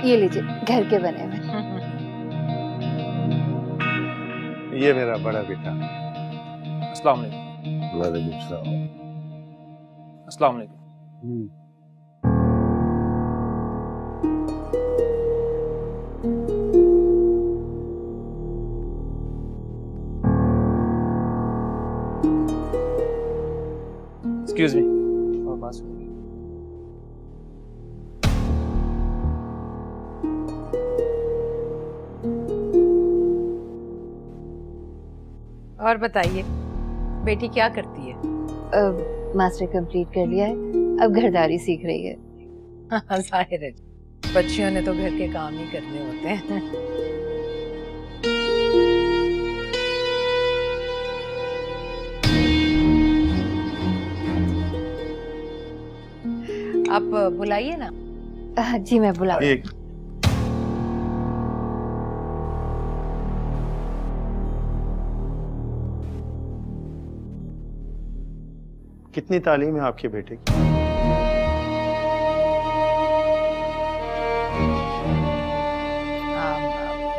ये लीजिए घर के बने हुए। ये मेरा बड़ा बेटा। अस्सलाम वालेकुम। वालेकुम सलाम। अस्सलाम वालेकुम। एक्सक्यूज मी, और बात सुनिए। और बताइए, बेटी क्या करती है? मास्टर कंप्लीट कर लिया है, अब घरदारी सीख रही है। जाहिर है, बच्चियों ने तो घर के काम ही करने होते हैं। आप बुलाइए ना। जी मैं बुला। एक कितनी तालीम है आपके बेटे की?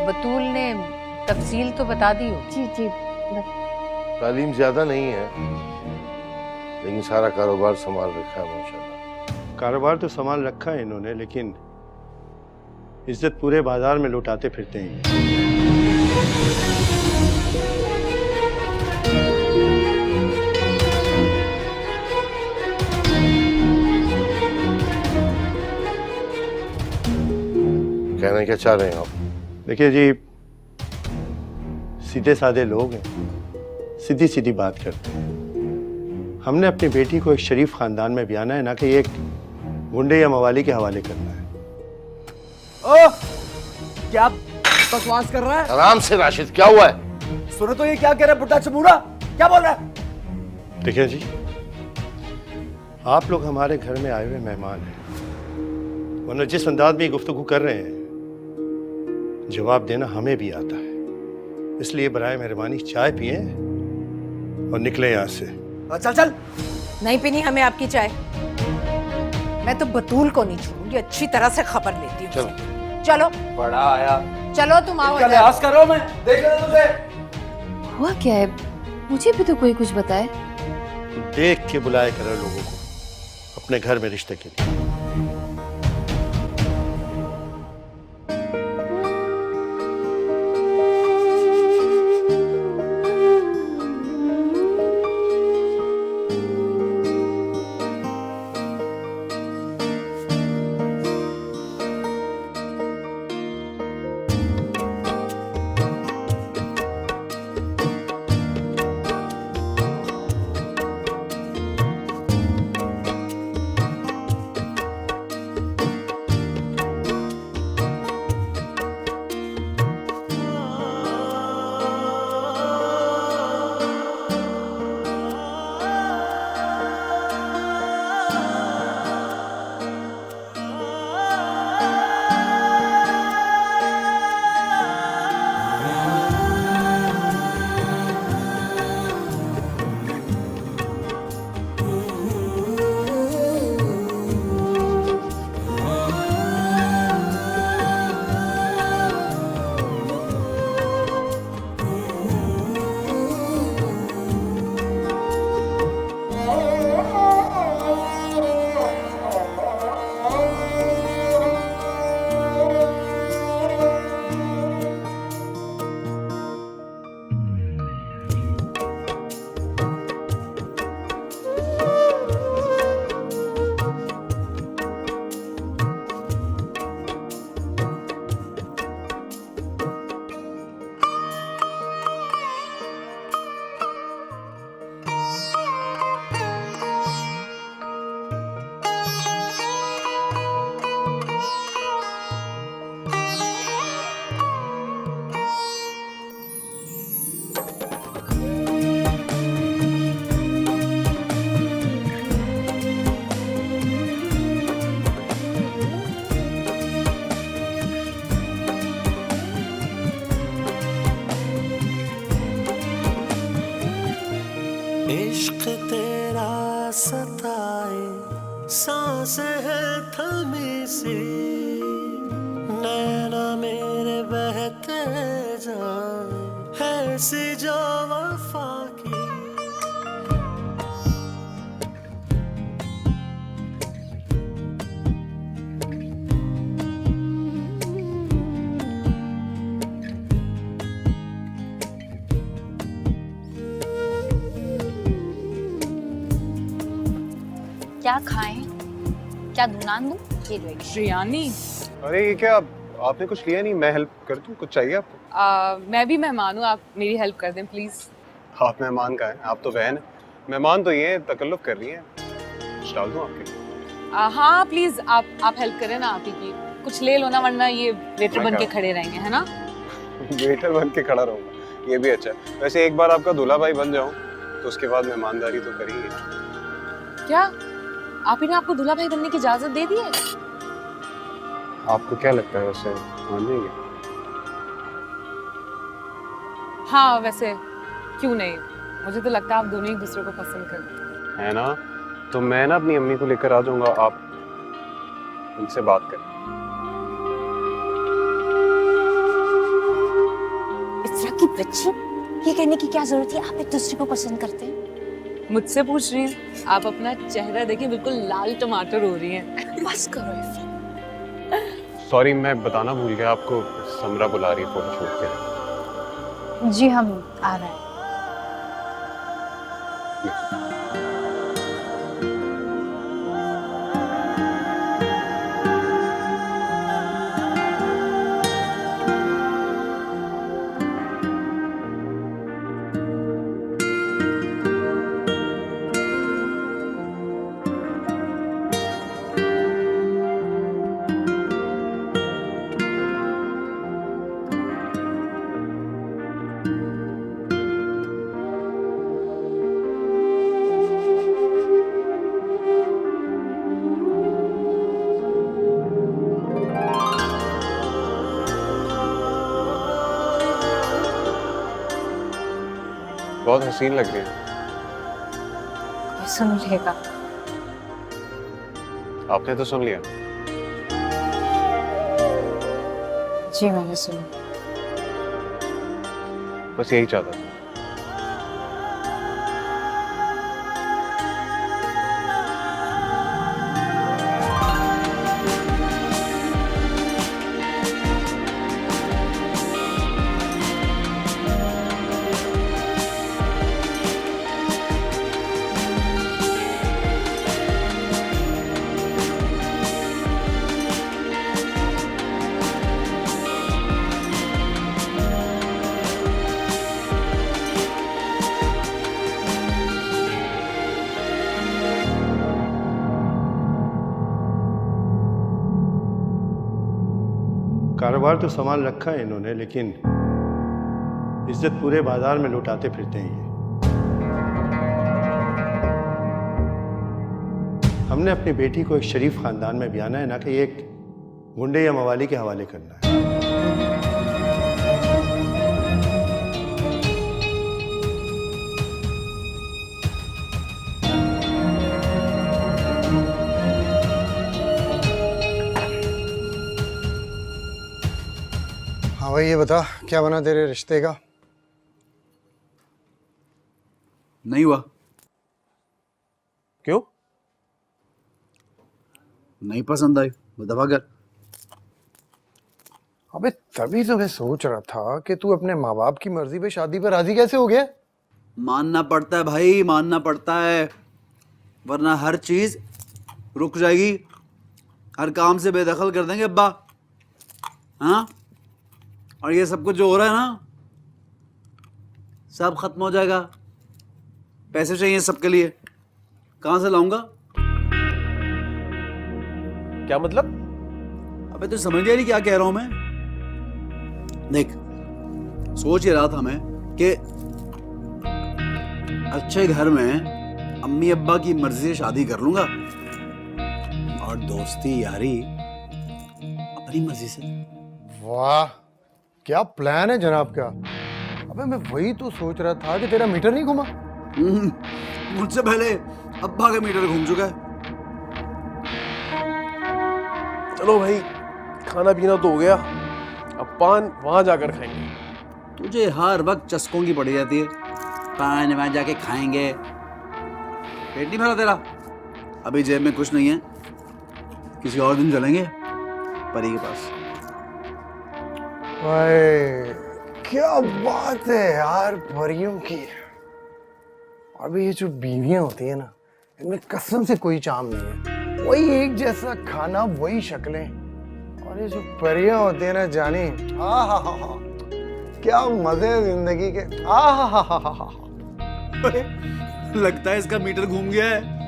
बतूल ने तफसील तो बता दी हो। जी जी तालीम ज्यादा नहीं है, लेकिन सारा कारोबार संभाल रखा है माशाल्लाह। कारोबार तो संभाल रखा है इन्होंने, लेकिन इज्जत पूरे बाजार में लुटाते फिरते हैं। कहना क्या चाह रहे हैं आप? देखिए जी, सीधे साधे लोग हैं, सीधी सीधी बात करते हैं। हमने अपनी बेटी को एक शरीफ खानदान में ब्याना है, ना कि एक गुंडे या मवाली के हवाले करना है। ओह, क्या बकवास कर रहा है? आराम से राशिद, क्या हुआ है? सुनो तो ये क्या कह रहा है बुड्ढा चबूरा? क्या बोल रहा है? देखिए जी, आप लोग हमारे घर में आए हुए मेहमान हैं, वरना जिस अंदाज में गुफ्तगू कर रहे हैं, जवाब देना हमें भी आता है। इसलिए बराए मेहरबानी चाय पिए और निकले यहाँ से। चल चल। नहीं पीनी हमें आपकी चाय। मैं तो बतूल को नहीं छोड़ूंगी, अच्छी तरह से खबर लेती हूँ। चलो। चलो बड़ा आया। चलो तुम आओ। क्या लिहाज कर रहा हूं मैं? देख ले तुझे। हुआ क्या है? मुझे भी तो कोई कुछ बताए। देख के बुलाए करो लोगों को अपने घर में रिश्ते के लिए। इश्क तेरा सताए, सांस है थमी सी, नैना मेरे बहते जाए है सी जो वफा की। क्या खाएं, क्या दुनान दूं? ये लो एक। श्रियानी, अरे ये क्या, आपने कुछ लिया नहीं? मैं हेल्प कर दूं? कुछ चाहिए आपको? मैं भी मेहमान हूँ, आप मेरी हेल्प कर दें प्लीज। आप मेहमान का है, आप तो बहन है। मेहमान तो ये तकल्लुफ कर रही है। कुछ डाल दूं आपके लिए? हाँ प्लीज, आप हेल्प करें ना, आप ही की कुछ ले लो ना, वरना ये वेटर बन के खड़े रहेंगे, है ना? वेटर बन के खड़ा रहूंगा, ये भी अच्छा है। वैसे एक बार आपका दूल्हा भाई बन जाऊं तो उसके बाद मेहमानदारी तो करेंगे। क्या आप ही ने आपको दूल्हा भाई बनने की इजाजत दे दी है? आपको क्या लगता है, वैसे मान जाएंगे? हाँ वैसे क्यों नहीं, मुझे तो लगता है आप दोनों एक दूसरे को पसंद करते है ना? तो मैं ना अपनी अम्मी को लेकर आ जाऊंगा, आप उनसे बात करें। इस तरह की बच्ची, ये कहने की क्या जरूरत है आप एक दूसरे को पसंद करते हैं? मुझसे पूछ रही हैं? आप अपना चेहरा देखिए, बिल्कुल लाल टमाटर हो रही हैं। बस करो इरफान। सॉरी, मैं बताना भूल गया आपको, समरा बुला रही है फोटोशूट के। जी हम आ रहे हैं। बहुत हसीन लग रही है। सुन लेगा। आपने तो सुन लिया। जी मैंने सुना। बस यही चाहता था। कारोबार तो संभाल रखा है इन्होंने, लेकिन इज्जत पूरे बाजार में लुटाते फिरते हैं ये। हमने अपनी बेटी को एक शरीफ खानदान में ब्याना है, ना कि एक गुंडे या मवाली के हवाले करना है। हाँ भाई, ये बता क्या बना तेरे रिश्ते का? नहीं हुआ। क्यों? नहीं पसंद आई, दफा कर। अबे तभी तो मैं सोच रहा था कि तू अपने माँ बाप की मर्जी पे शादी पर राजी कैसे हो गया? मानना पड़ता है भाई, मानना पड़ता है, वरना हर चीज रुक जाएगी, हर काम से बेदखल कर देंगे अब्बा। हाँ, और ये सब कुछ जो हो रहा है ना, सब खत्म हो जाएगा। पैसे चाहिए सबके लिए, कहां से लाऊंगा? क्या मतलब? अबे तू समझ गया नहीं क्या कह रहा हूं मैं? देख, सोच ही रहा था मैं कि अच्छे घर में अम्मी अब्बा की मर्जी से शादी कर लूंगा और दोस्ती यारी अपनी मर्जी से। वाह, क्या प्लान है जनाब का। अबे मैं वही तो सोच रहा था कि तेरा मीटर नहीं घुमा। मुझसे पहले अब्बा का मीटर घूम चुका है। चलो भाई, खाना पीना तो हो गया, अब पान वहां जाकर खाएंगे। तुझे हर वक्त चस्कों की पड़ी जाती है, पान वहां जाके खाएंगे। पेट नहीं भरा तेरा? अभी जेब में कुछ नहीं है, किसी और दिन चलेंगे परी के पास। भाई क्या बात है यार परियों की। अभी ये जो बीवियां होती है ना, इनमें कसम से कोई चाम नहीं है। वही एक जैसा खाना, वही शक्लें, और ये जो परियां होती है ना जानी, हाँ हाँ हाँ हाँ, क्या मजे हैं जिंदगी के। हाँ हाँ हाँ हाँ हाँ। लगता है इसका मीटर घूम गया है।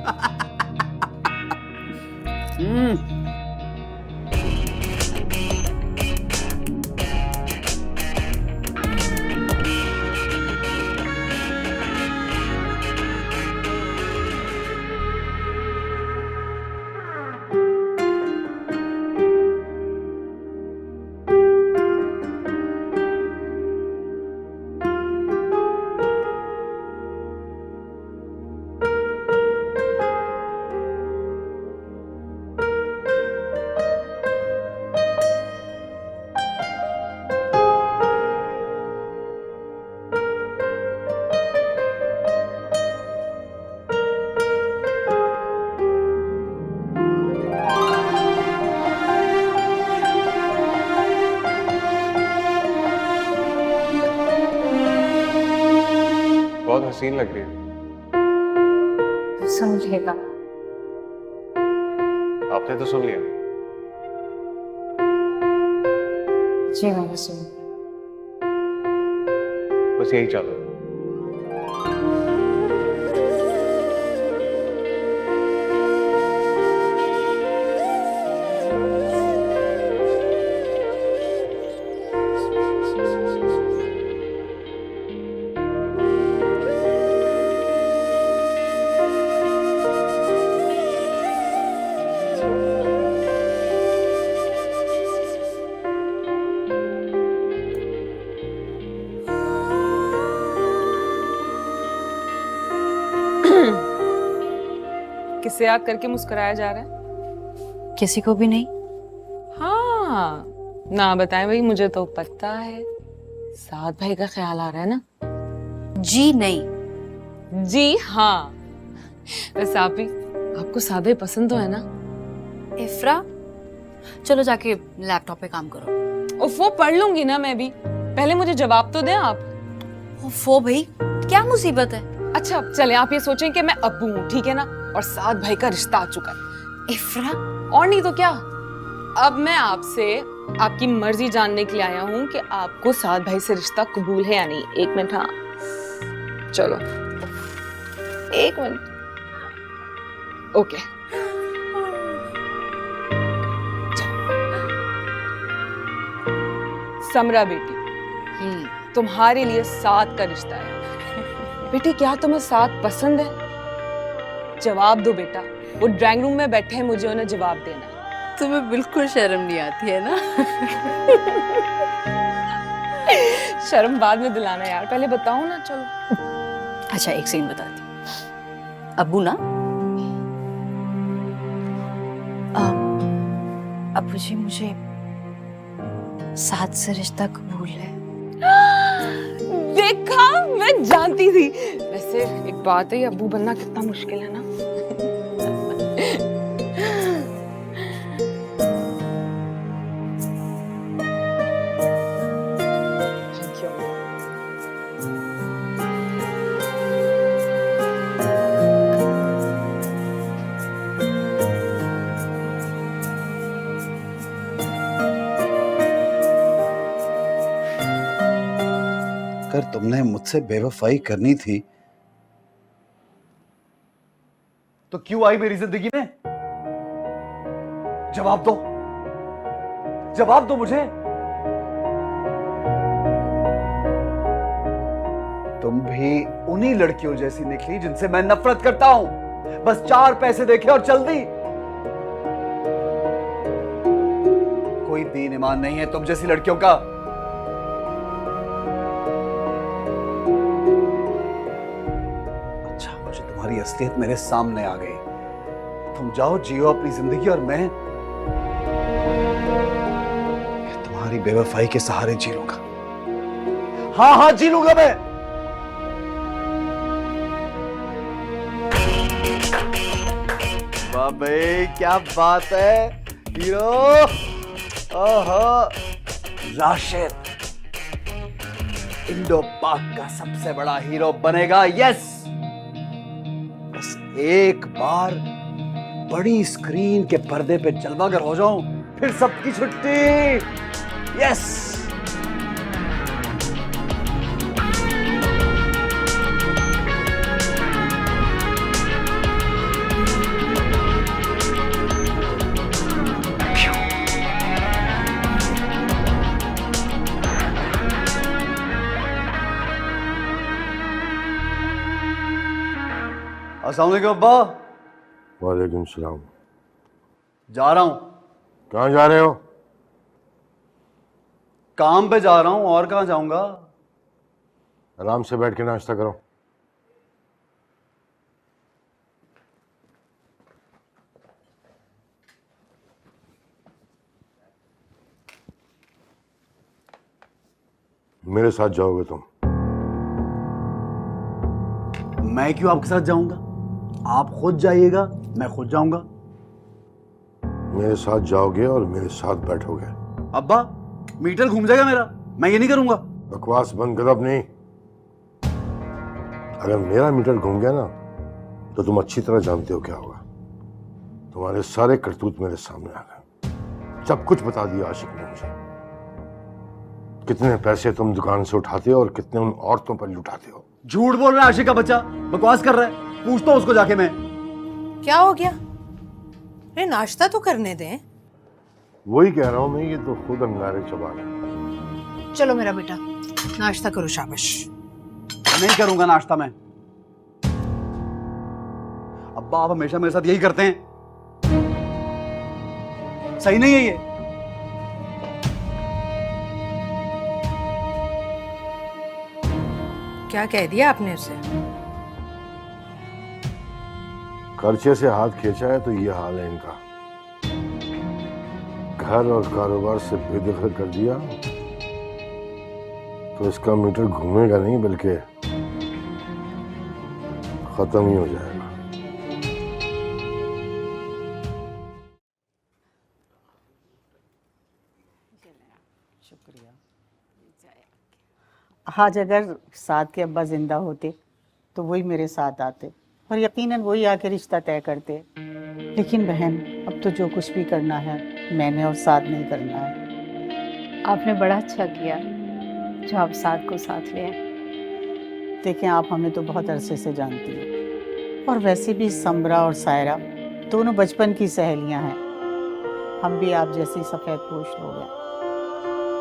बहुत हसीन लग रही है। सुन लेगा। आपने तो सुन लिया। जी मैंने सुन। बस यही चाहता था। किसे याद करके मुस्कुराया जा रहा है? किसी को भी नहीं। हाँ ना बताएं भाई, मुझे तो पता है। साद भाई का ख्याल आ रहा है ना? जी नहीं। जी हाँ। वैसे आप ही, आपको साद भाई पसंद तो है ना? इफ्रा, चलो जाके लैपटॉप पे काम करो। उफ, वो पढ़ लूंगी ना मैं भी। पहले मुझे जवाब तो दें आप। ओफो भाई, क्या मुसीबत है? अच्छा चले, आप ये सोचें कि मैं अब्बू हूँ, ठीक है ना? और साद भाई का रिश्ता आ चुका है। इफ्रा, और नहीं तो क्या। अब मैं आपसे आपकी मर्जी जानने के लिए आया हूँ कि आपको साद भाई से रिश्ता कबूल है या नहीं। एक मिनट, हाँ चलो एक मिनट। ओके, समरा बेटी, तुम्हारे लिए साद का रिश्ता है। बेटी क्या तुम्हें साद पसंद है? जवाब दो बेटा। वो ड्राइंग रूम में बैठे हैं, मुझे उन्हें जवाब देना है। तुम्हें बिल्कुल शर्म नहीं आती है ना? शर्म बाद में दिलाना यार, पहले बताओ ना। चलो अच्छा एक सेकंड बताती हूँ। अब्बू ना, अब्बू जी मुझे साद से रिश्ता कबूल है। देखा, मैं जानती थी। वैसे एक बात है, अब्बू बनना कितना मुश्किल है ना। अगर तुमने मुझसे बेवफाई करनी थी तो क्यों आई मेरी जिंदगी में? जवाब दो, जवाब दो मुझे। तुम भी उन्हीं लड़कियों जैसी निकली जिनसे मैं नफरत करता हूं। बस 4 पैसे देखे और चल दी। कोई दीन ईमान नहीं है तुम जैसी लड़कियों का। अच्छा, मुझे तुम्हारी असलियत मेरे सामने आ गई। तुम जाओ, जियो अपनी जिंदगी, और मैं तुम्हारी बेवफाई के सहारे जी लूंगा। हाँ हाँ जी लूंगा मैं। वाह भाई क्या बात है हीरो। ओहो राशिद इंडो पाक का सबसे बड़ा हीरो बनेगा। यस, बस एक बार बड़ी स्क्रीन के पर्दे पे जलवागर हो जाऊं, फिर सबकी छुट्टी। यस। अस्सलाम वालेकुम अब्बा। वालेकुम सलाम। जा रहा हूं। कहाँ जा रहे हो? काम पे जा रहा हूं, और कहां जाऊंगा। आराम से बैठ के नाश्ता करो। मेरे साथ जाओगे तुम? मैं क्यों आपके साथ जाऊंगा? आप खुद जाइएगा, मैं खुद जाऊंगा। मेरे साथ जाओगे और मेरे साथ बैठोगे। अब्बा मीटर घूम जाएगा मेरा, मैं ये नहीं करूंगा। बकवास बंद कर अपनी। अगर मेरा मीटर घूम गया ना तो तुम अच्छी तरह जानते हो क्या होगा। तुम्हारे सारे करतूत मेरे सामने आ गए। सब कुछ बता दिया आशिक ने मुझे। कितने पैसे तुम दुकान से उठाते हो और कितने उन औरतों पर लुटाते हो। झूठ बोल रहा है आशिक का बच्चा, बकवास कर रहा है। पूछता हूं उसको जाके मैं। क्या हो गया? अरे नाश्ता तो करने दें। वही कह रहा हूं मैं, ये तो खुद अंगारे चबा रहे। चलो मेरा बेटा नाश्ता करो, शाबाश। नहीं करूंगा नाश्ता मैं। अब्बा आप हमेशा मेरे साथ यही करते हैं, सही नहीं है ये। क्या कह दिया आपने उसे? खर्चे से हाथ खींचा है तो ये हाल है इनका। घर और कारोबार से बेदखल कर दिया तो इसका मीटर घूमेगा नहीं बल्कि खत्म ही हो जाएगा। आज अगर साद के अब्बा जिंदा होते तो वही मेरे साथ आते और यकीनन वही आके रिश्ता तय करते। लेकिन बहन अब तो जो कुछ भी करना है मैंने और साद नहीं करना है। आपने बड़ा अच्छा किया जो आप साथ को साथ ले आए। देखें आप हमें तो बहुत अरसे से जानती हैं और वैसे भी समरा और सायरा दोनों बचपन की सहेलियां हैं। हम भी आप जैसी सफ़ेद पोश लोग हैं।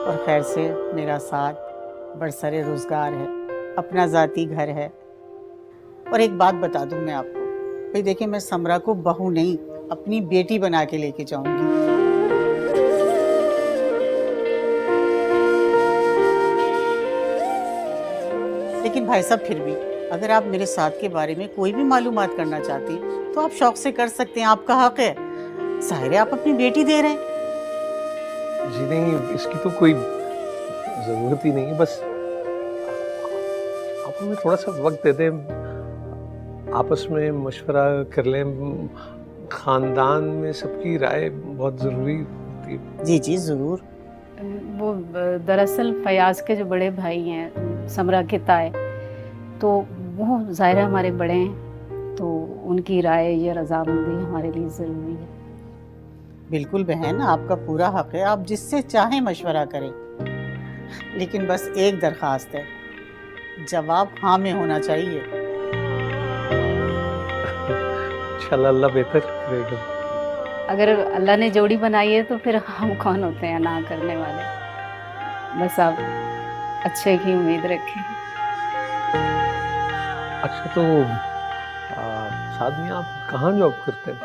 और खैर से मेरा साथ बरसरे रोज़गार है, अपना ज़ाती घर है। और एक बात बता दूं मैं आपको, भाई देखिए मैं समरा को बहू नहीं अपनी बेटी बना के लेके जाऊंगी। लेकिन भाई साहब फिर भी अगर आप मेरे साथ के बारे में कोई भी मालूमात करना चाहती तो आप शौक से कर सकते हैं, आपका हक है। ज़ाहिर है आप अपनी बेटी दे रहे हैं। जी नहीं, इसकी तो कोई जरूरत ही नहीं है। बस आप हमें थोड़ा सा वक्त दे दें, आपस में मशवरा कर लें। खानदान में सबकी राय बहुत ज़रूरी होती है। जी जी ज़रूर। वो दरअसल फयाज के जो बड़े भाई हैं समरा के ताए, तो वो ज़ाहिर हमारे बड़े हैं, तो उनकी राय या रजामंदी हमारे लिए ज़रूरी है। बिल्कुल बहन, आपका पूरा हक है, आप जिससे चाहें मशवरा करें। लेकिन बस एक दरख्वास्त है, जवाब हाँ में होना चाहिए। इंशाल्लाह अल्लाह बेहतर करेगा। अगर अल्लाह ने जोड़ी बनाई है तो फिर हम कौन होते हैं ना करने वाले। बस आप अच्छे की उम्मीद रखें। अच्छा तो साथ में आप कहाँ जॉब करते हैं?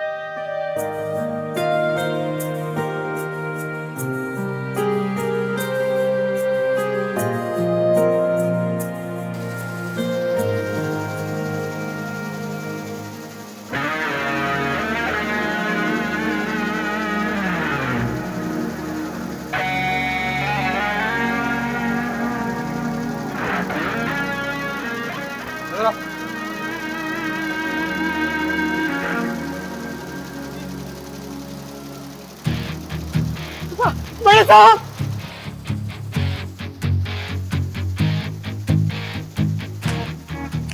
साहब।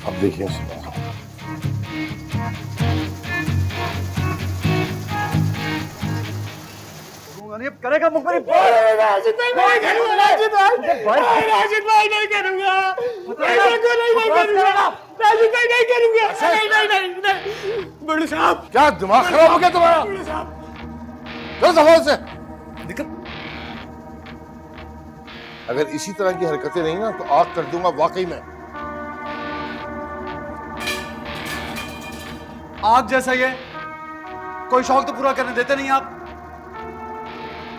अब देखिए समरा, करेगा मुखबरी राशिद भाई नहीं करूंगा, राशिद भाई नहीं करूंगा, राशिद भाई नहीं करूंगा, नहीं बड़े साहब। क्या दिमाग खराब हो गया तुम्हारा? चलो सफाई से। अगर इसी तरह की हरकतें नहीं ना तो आग कर दूंगा वाकई में। आग जैसा ये कोई शौक तो पूरा करने देते नहीं आप।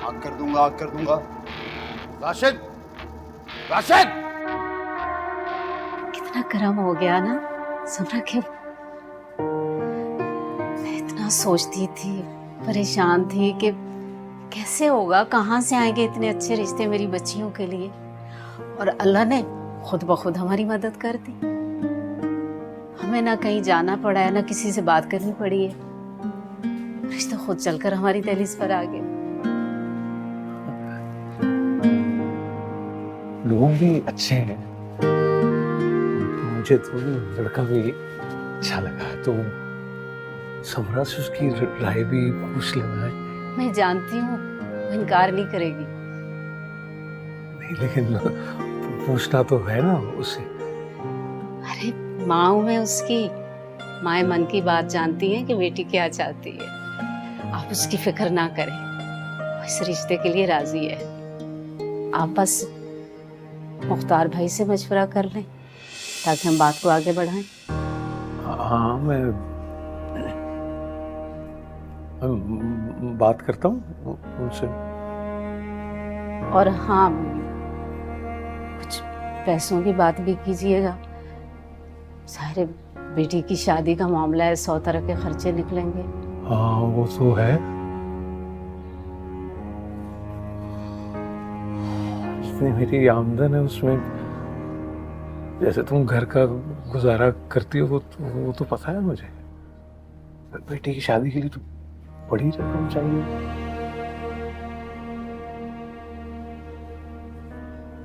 आग कर दूंगा, आग कर दूंगा। राशिद, राशिद! कितना गर्म हो गया ना समरा के। मैं इतना सोचती थी, परेशान थी कि कैसे होगा, कहाँ से आएंगे इतने अच्छे रिश्ते मेरी बच्चियों के लिए। और अल्लाह ने खुद ब खुद हमारी मदद कर दी। हमें ना कहीं जाना पड़ा है, ना किसी से बात करनी पड़ी है। रिश्ता खुद चलकर हमारी दहलीज पर आ गया। लोग भी अच्छे हैं, मुझे तो लड़का भी अच्छा लगा, तो समरा से उसकी राय भी पूछ लेना है। मैं जानती हूँ वो इनकार नहीं करेगी। नहीं लेकिन पूछना तो है ना उससे। अरे माँ हूँ मैं उसकी, माँ मन की बात जानती है कि बेटी क्या चाहती है। आप उसकी फिक्र ना करें, वो इस रिश्ते के लिए राजी है। आप बस मुख्तार भाई से मशवरा कर लें ताकि हम बात को आगे बढ़ाएं। हाँ मैं बात करता हूँ उनसे। और हाँ, कुछ पैसों की बात भी कीजिएगा। सारे बेटी की शादी का मामला है, 100 तरह के खर्चे निकलेंगे। हाँ वो तो है। जितनी मेरी आमदन है उसमें जैसे तुम घर का गुजारा करती हो वो तो पता है मुझे। बेटी की शादी के लिए तो बड़ी रकम चाहिए।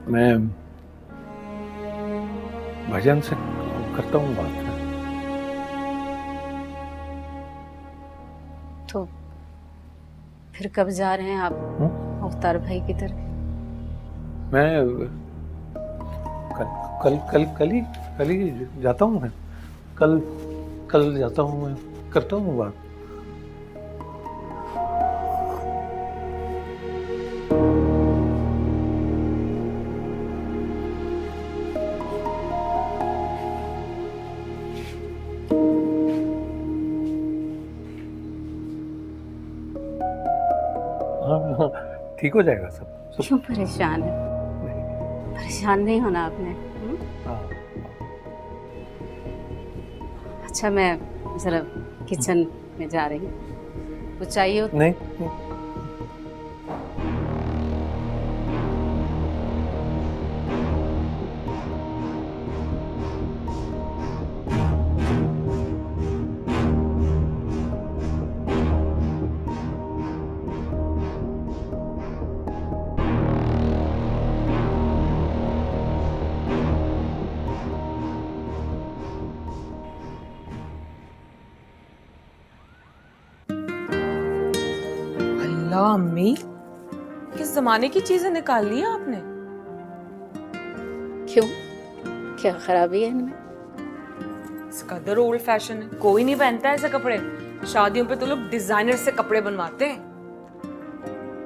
मैं भाईजान से करता हूँ बात। तो फिर कब जा रहे हैं आप मुख्तार भाई की तरफ? मैं कल ही जाता हूँ। मैं कल जाता हूँ, मैं करता हूँ बात। हाँ ठीक हो जाएगा सब। क्यों परेशान है? परेशान नहीं होना आपने। हाँ। अच्छा मैं जरा किचन में जा रही हूँ, कुछ चाहिए हो? नहीं अल्लाह अम्मी, किस जमाने की चीजें निकाल ली हैं आपने? क्यों, क्या खराबी है इनमें? इस कदर ओल्ड फैशन है, कोई नहीं पहनता ऐसे कपड़े। शादियों पे तो लोग डिजाइनर से कपड़े बनवाते हैं।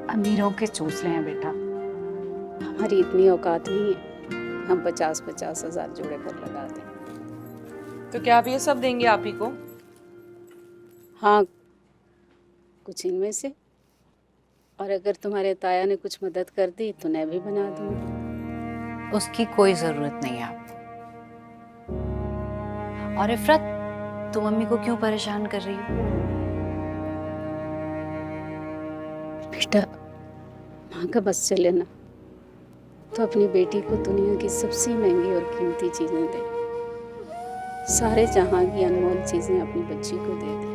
अमीरों के चूसले हैं बेटा, हमारी इतनी औकात नहीं है हम 50-50 हजार जोड़े कर लगा दें। तो क्या आप ये सब देंगे आप ही को? हाँ, कुछ इनमें से, और अगर तुम्हारे ताया ने कुछ मदद कर दी तो मैं भी बना दूंगी। उसकी कोई जरूरत नहीं है आपको। और इफरत, तुम मम्मी को क्यों परेशान कर रही हो? बेटा, माँ का बस चले ना तो अपनी बेटी को दुनिया की सबसे महंगी और कीमती चीजें दे, सारे जहां की अनमोल चीजें अपनी बच्ची को दे दे।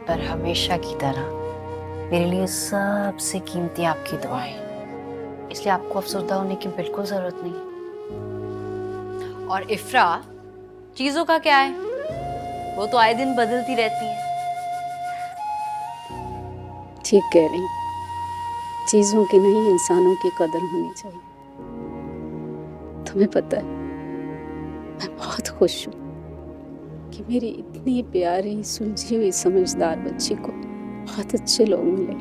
पर हमेशा की तरह मेरे लिए सबसे कीमती आपकी दुआएं, इसलिए आपको अफसरदा होने की बिल्कुल जरूरत नहीं। और इफ्रा, चीजों का क्या है, वो तो आए दिन बदलती रहती है। ठीक कह रही, चीजों की नहीं इंसानों की कदर होनी चाहिए। तुम्हें पता है, मैं बहुत खुश हूँ कि मेरी इतनी प्यारी सुलझी हुई समझदार बच्ची को बहुत अच्छे लोग मिले।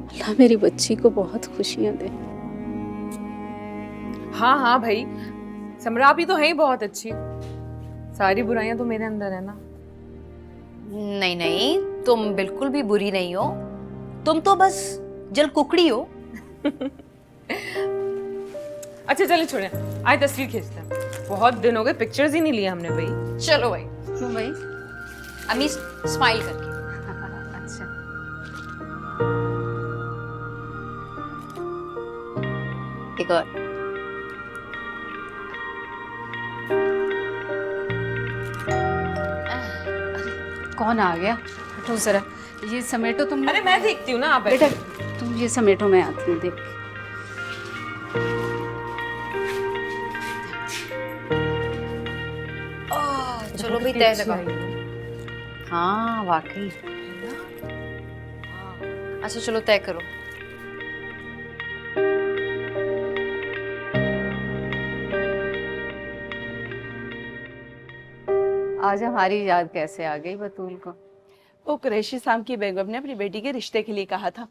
अल्लाह मेरी बच्ची को बहुत खुशियां दे। हाँ हाँ भाई, समरा भी तो है ही बहुत अच्छी, सारी बुराइयां तो मेरे अंदर है ना। नहीं नहीं, तुम बिल्कुल भी बुरी नहीं हो, तुम तो बस जल कुकड़ी हो। अच्छा चलो छोड़े, आए तस्वीर खींचते हैं। बहुत दिन हो गए, पिक्चर्स ही नहीं लिए हमने भाई। चलो भाई। क्यों भाई? अम्मी स्माइल करके। अच्छा, एक और। कौन आ गया? हटो जरा, ये समेटो तुम। अरे मैं देखती हूँ ना, आप बेटा तुम ये समेटो, मैं आती हूँ देख। चलो भाई, तय लगा। हाँ वाकई। अच्छा चलो तय करो। आज हमारी याद कैसे आ गई बतूल को? वो कुरैशी साहब की बेगम ने अपनी बेटी के रिश्ते के लिए कहा था।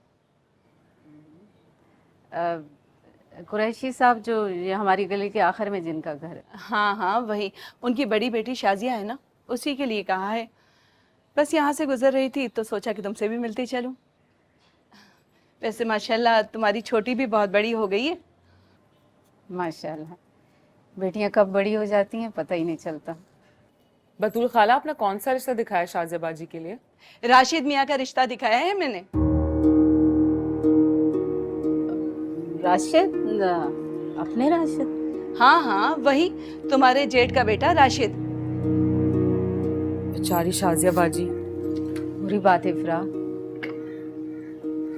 कुरैशी साहब जो ये हमारी गली के आखिर में जिनका घर है। हाँ हाँ वही, उनकी बड़ी बेटी शाजिया है ना, उसी के लिए कहा है। बस यहाँ से गुजर रही थी तो सोचा कि तुमसे भी मिलती चलूं। वैसे माशाल्लाह तुम्हारी छोटी भी बहुत बड़ी हो गई है। माशाल्लाह, बेटियां कब बड़ी हो जाती हैं पता ही नहीं चलता। बतूल खाला, आपने कौन सा रिश्ता दिखाया शाहजेबाजी के लिए? राशिद मियाँ का रिश्ता दिखाया है मैंने। राशिद? अपने राशिद? हाँ हाँ वही, तुम्हारे जेठ का बेटा राशिद। बेचारी शाहजेबाजी। बुरी बात है इफ्रा।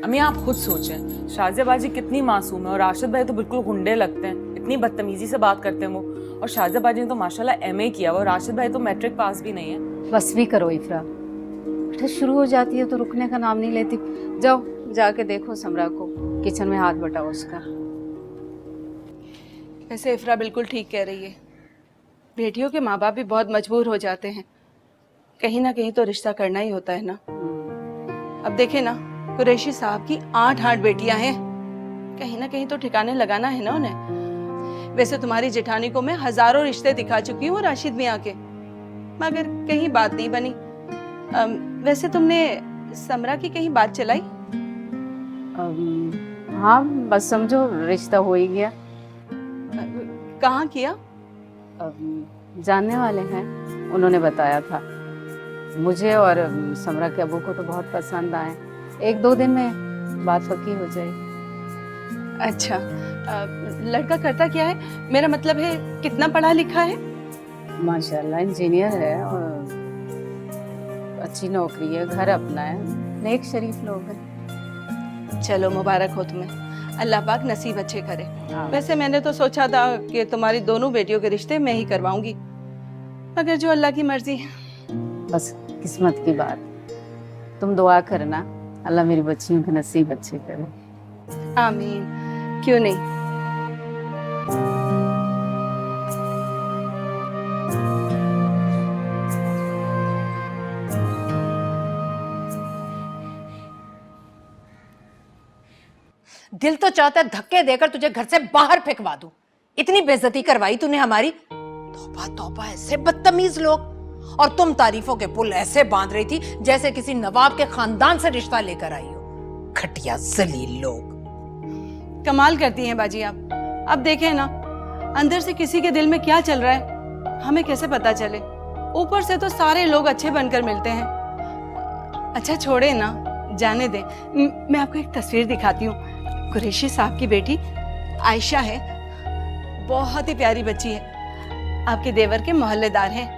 अम्मी आप खुद सोचें, शाहजेबाजी कितनी मासूम है और राशिद भाई तो बिल्कुल गुंडे लगते हैं, इतनी बदतमीजी से बात करते हैं वो। और शाहजेबाजी ने तो माशाल्लाह एमए किया हुआ, राशिद भाई तो मैट्रिक पास भी नहीं है। बस भी करो इफ्रा, बेटा शुरू हो जाती है तो रुकने का नाम नहीं लेती। जाओ जाके देखो समरा को, किचन में हाथ बटाओ उसका। वैसे इफ्रा बिल्कुल ठीक कह रही है, बेटियों के माँ बाप भी बहुत मजबूर हो जाते हैं, कहीं ना कहीं तो रिश्ता करना ही होता है ना। अब देखे ना, कुरैशी साहब की 8 बेटियां हैं, कहीं ना कहीं तो ठिकाने लगाना है ना उन्हें। वैसे तुम्हारी जेठानी को मैं हजारों रिश्ते दिखा चुकी हूँ राशिद मियाँ के, मगर कहीं बात नहीं बनी। वैसे तुमने समरा की कहीं बात चलाई? हाँ बस समझो रिश्ता हो ही गया। कहाँ किया? जानने वाले हैं, उन्होंने बताया था मुझे, और समरा के अबू को तो बहुत पसंद आए। 1-2 दिन में बात पक्की हो जाएगी। अच्छा, लड़का करता क्या है? मेरा मतलब है कितना पढ़ा लिखा है? माशाल्लाह इंजीनियर है और अच्छी नौकरी है, घर अपना है, नेक शरीफ लोग हैं। चलो मुबारक हो तुम्हें, अल्लाह पाक नसीब अच्छे करे। वैसे मैंने तो सोचा था कि तुम्हारी दोनों बेटियों के रिश्ते मैं ही करवाऊंगी, मगर जो अल्लाह की मर्जी है। बस किस्मत की बात। तुम दुआ करना अल्लाह मेरी बच्चियों के नसीब अच्छे करे। आमीन, क्यों नहीं। दिल तो चाहता है धक्के देकर तुझे घर से बाहर फेंकवा दूं। इतनी बेइज्जती करवाई तूने हमारी। तौबा तौबा, ऐसे बदतमीज लोग। और तुम तारीफों के पुल ऐसे बांध रही थी जैसे किसी नवाब के खानदान से रिश्ता लेकर आई हो। घटिया जलील लोग। कमाल करती हैं बाजी आप। अब देखें ना, अंदर से किसी के दिल में क्या चल रहा है हमें कैसे पता चले? ऊपर से तो सारे लोग अच्छे बनकर मिलते हैं। अच्छा छोड़े ना, जाने दे। मैं आपको एक तस्वीर दिखाती हूँ। कुरैशी साहब की बेटी आयशा है, बहुत ही प्यारी बच्ची है, आपके देवर के मोहल्लेदार हैं।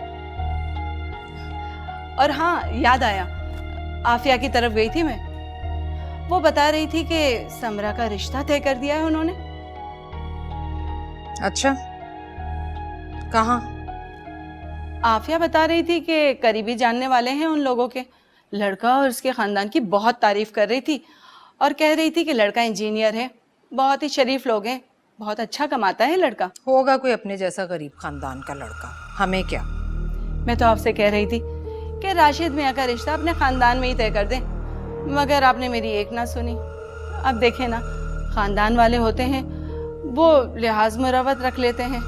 और हाँ याद आया, आफिया की तरफ गई थी मैं। वो बता रही थी कि समरा का रिश्ता तय कर दिया है उन्होंने। अच्छा, कहाँ? आफिया बता रही थी कि करीबी जानने वाले हैं उन लोगों के। लड़का और उसके खानदान की बहुत तारीफ कर रही थी और कह रही थी कि लड़का इंजीनियर है, बहुत ही शरीफ लोग हैं, बहुत अच्छा कमाता है लड़का। होगा कोई अपने जैसा गरीब खानदान का लड़का, हमें क्या। मैं तो आपसे कह रही थी कि राशिद मियाँ का रिश्ता अपने खानदान में ही तय कर दें, मगर आपने मेरी एक ना सुनी। अब देखें ना, खानदान वाले होते हैं वो लिहाज मुरवत रख लेते हैं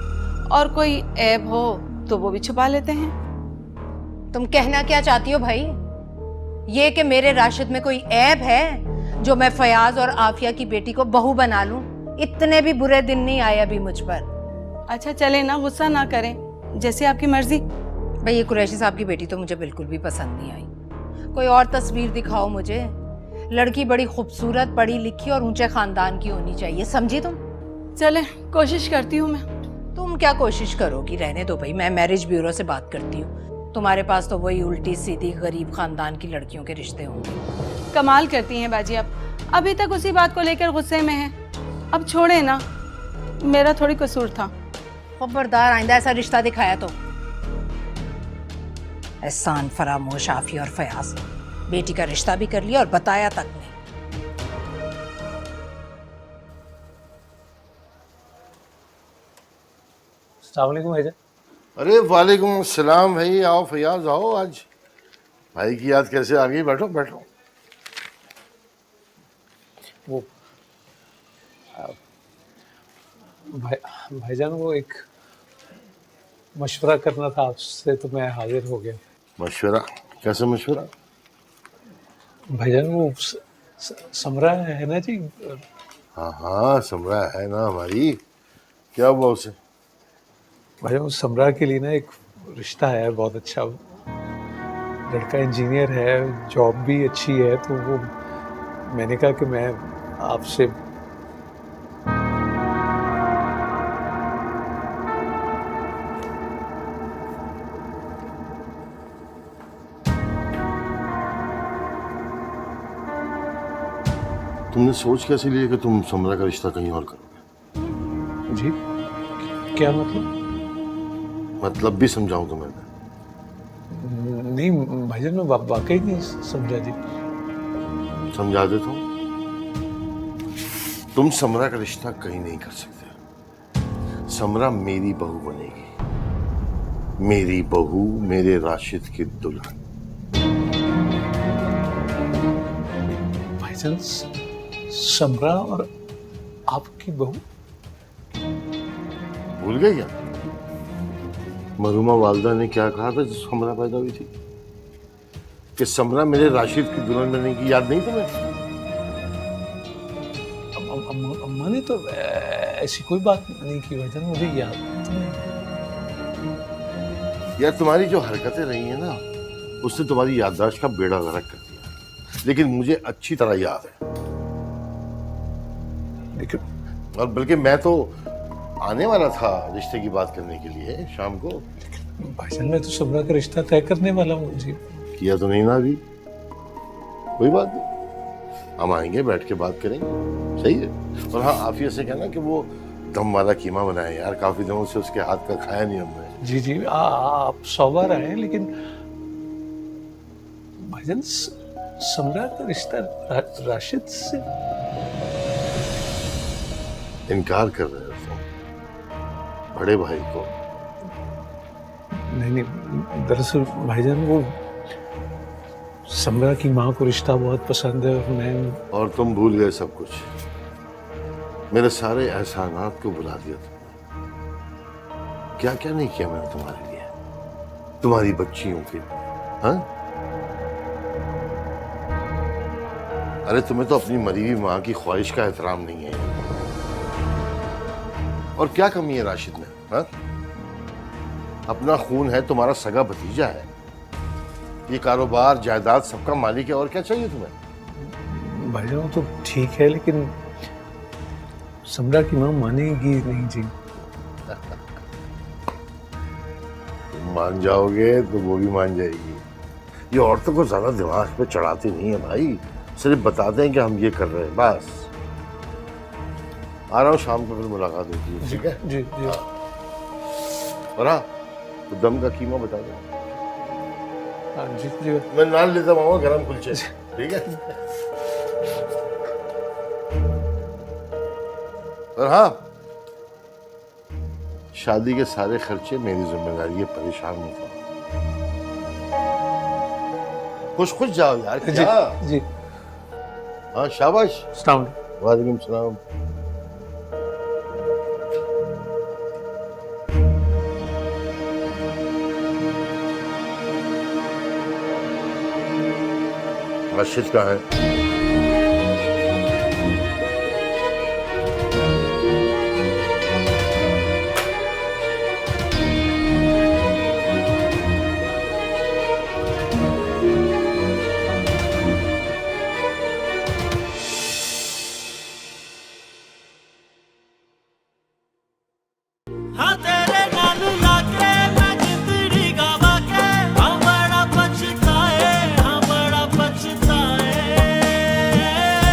और कोई ऐब हो तो वो भी छुपा लेते हैं। तुम कहना क्या चाहती हो भाई? ये कि मेरे राशिद में कोई ऐब है जो मैं फयाज और आफिया की बेटी को बहू बना लूं? इतने भी बुरे दिन नहीं आए अभी मुझ पर। अच्छा चले ना, गुस्सा ना करें, जैसे आपकी मर्जी। भाई ये कुरैशी साहब की बेटी तो मुझे बिल्कुल भी पसंद नहीं आई। कोई और तस्वीर दिखाओ मुझे। लड़की बड़ी खूबसूरत, पढ़ी लिखी और ऊंचे खानदान की होनी चाहिए, समझी तुम? चले, कोशिश करती हूँ मैं। तुम क्या कोशिश करोगी? रहने दो भाई, मैं मैरिज ब्यूरो से बात करती हूँ। तुम्हारे पास तो वही उल्टी सीधी गरीब खानदान की लड़कियों के रिश्ते होंगे। कमाल करती हैं बाजी आप, अभी तक उसी बात को लेकर गुस्से में हैं। अब छोड़े ना, मेरा थोड़ी कसूर था। खबरदार आइंदा ऐसा रिश्ता दिखाया तो। एहसान फरामोश आफिया और फयाज, बेटी का रिश्ता भी कर लिया और बताया तक नहीं। अस्सलाम वालेकुम भाईजान। अरे वालेकुम अस्सलाम भाई, आओ फयाज आओ। आज भाई की याद कैसे आ गई? बैठो बैठो। वो भाईजान वो एक मशवरा करना था आपसे, तो मैं हाजिर हो गया। मशवरा? कैसे मशवरा? भाईजान वो समरा है ना जी? हाँ हाँ, समरा है ना हमारी। क्या हुआ उसे? भाईजान वो समरा के लिए ना एक रिश्ता है बहुत अच्छा। लड़का इंजीनियर है, जॉब भी अच्छी है, तो वो मैंने कहा कि मैं आपसे तुमने सोच कैसे लिया कि तुम समरा का रिश्ता कहीं और करोगे? जी क्या मतलब? मतलब भी समझाऊं तुम्हें मैं? नहीं भाईजान, मैं वाकई नहीं समझा जी। समझा देता हूं। तुम समरा का रिश्ता कहीं नहीं कर सकते। समरा मेरी बहू बनेगी, मेरी बहू, मेरे राशिद की दुल्हन। भाईजान समरा और आपकी बहू? भूल गए क्या? मरहुमा वालदा ने क्या कहा था जब समरा पैदा हुई थी? कि समरा मेरे राशिद की दुल्हन बनने की याद नहीं तुम्हें? अम्मा ने तो ऐसी कोई बात नहीं की भाईजान, मुझे याद नहीं। यार तुम्हारी जो हरकतें रही हैं ना, उसने तुम्हारी याददाश्त का बेड़ा गर्क कर दिया। लेकिन मुझे अच्छी तरह याद है। लेकिन और बल्कि मैं तो आने वाला था रिश्ते की बात करने के लिए शाम को। भाईजान मैं तो समरा का रिश्ता तय करने वाला हूँ जी। किया तो नहीं ना अभी? कोई बात नहीं, हम आएंगे, बैठ के बात करेंगे, सही है। और हाँ, आफिया से कहना कि वो दम वाला कीमा बनाए यार, काफी दिनों से उसके हाथ का खाया नहीं हमने। जी जी, आप 100 बार आए हैं, लेकिन भाईजान समरा का रिश्ता राशिद से इनकार कर रहे हो तुम बड़े भाई को? नहीं, दरअसल भाईजान वो समरा की माँ को रिश्ता बहुत पसंद है और तुम भूल गए सब कुछ। मेरे सारे एहसानात को भुला दिया तुमने। क्या क्या नहीं किया मैंने तुम्हारे लिए, तुम्हारी बच्चियों के। हाँ, अरे तुम्हें तो अपनी मरी हुई माँ की ख्वाहिश का एहतराम नहीं है। और क्या कमी है राशिद में? हाँ, अपना खून है, तुम्हारा सगा भतीजा है, ये कारोबार जायदाद सबका मालिक है, और क्या चाहिए तुम्हें? भाईजान तो ठीक है, लेकिन समरा की माँ मानेगी नहीं जी। तुम मान जाओगे तो वो भी मान जाएगी। ये औरतों को ज्यादा दिमाग पे चढ़ाती नहीं है भाई, सिर्फ बताते हैं कि हम ये कर रहे हैं बस। आ रहा हूँ शाम को, फिर मुलाकात होती है, ठीक है? जी जी। और हाँ, तो दम का कीमा बता दो। हाँ जी जी। मैं नान लेता मामा, गरम कुलचे, ठीक है? और हाँ, शादी के सारे खर्चे मेरी जिम्मेदारी है, परेशान मत हो। खुश खुश जाओ यार। क्या? जी। हाँ शाबाश। अस्सलाम वालेकुम सलाम। मस्जिद कहाँ है? हाँ